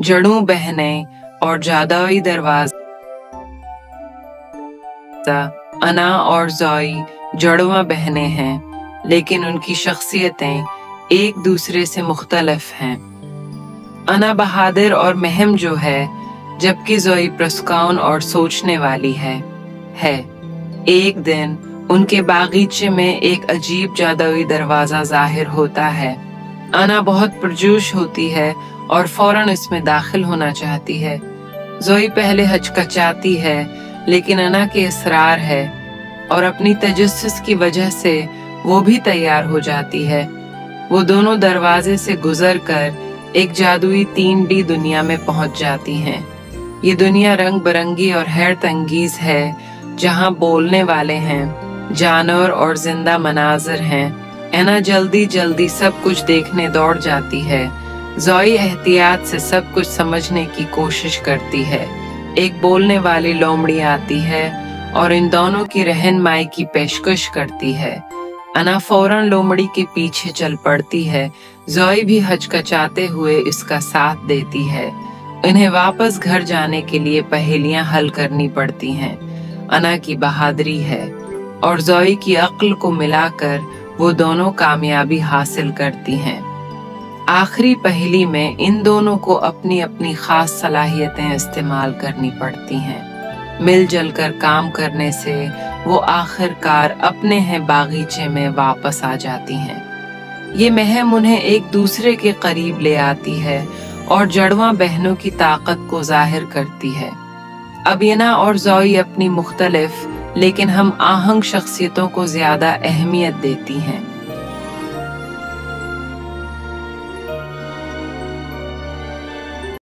जड़ों बहने और जादुई दरवाजा। अना और ज़ोई जुड़वां बहनें हैं, लेकिन उनकी शख्सियतें एक दूसरे से मुख्तलिफ हैं। अना बहादुर और महम जो है, जबकि ज़ोई पुरस्काउन और सोचने वाली है। एक दिन उनके बागीचे में एक अजीब जादुई दरवाजा जाहिर होता है। अना बहुत पुरजोश होती है और फौरन इसमें दाखिल होना चाहती है। ज़ोई पहले हचकचाती है, लेकिन अना के इसरार है और अपनी तजस्सुस की वजह से वो भी तैयार हो जाती है। वो दोनों दरवाजे से गुजरकर एक जादुई 3D दुनिया में पहुंच जाती हैं। ये दुनिया रंग बिरंगी और हैरत अंगीज है, जहां बोलने वाले हैं, जानवर और जिंदा मनाजर हैं। अना जल्दी जल्दी सब कुछ देखने दौड़ जाती है। ज़ोई एहतियात से सब कुछ समझने की कोशिश करती है। एक बोलने वाली लोमड़ी आती है और इन दोनों की रहनुमाई की पेशकश करती है। अना फौरन लोमड़ी के पीछे चल पड़ती है। ज़ोई भी हचकचाते हुए इसका साथ देती है। इन्हें वापस घर जाने के लिए पहेलियां हल करनी पड़ती हैं। अना की बहादुरी है और ज़ोई की अक्ल को मिलाकर वो दोनों कामयाबी हासिल करती हैं। आखिरी पहेली में इन दोनों को अपनी अपनी खास सलाहियतें इस्तेमाल करनी पड़ती हैं। मिलजुल कर काम करने से वो आखिरकार अपने हैं बागीचे में वापस आ जाती हैं। ये महम उन्हें एक दूसरे के करीब ले आती है और जड़वां बहनों की ताकत को जाहिर करती है। अब अना और ज़ोई अपनी मुख्तलिफ लेकिन हम आहंग शख्सियतों को ज्यादा अहमियत देती हैं।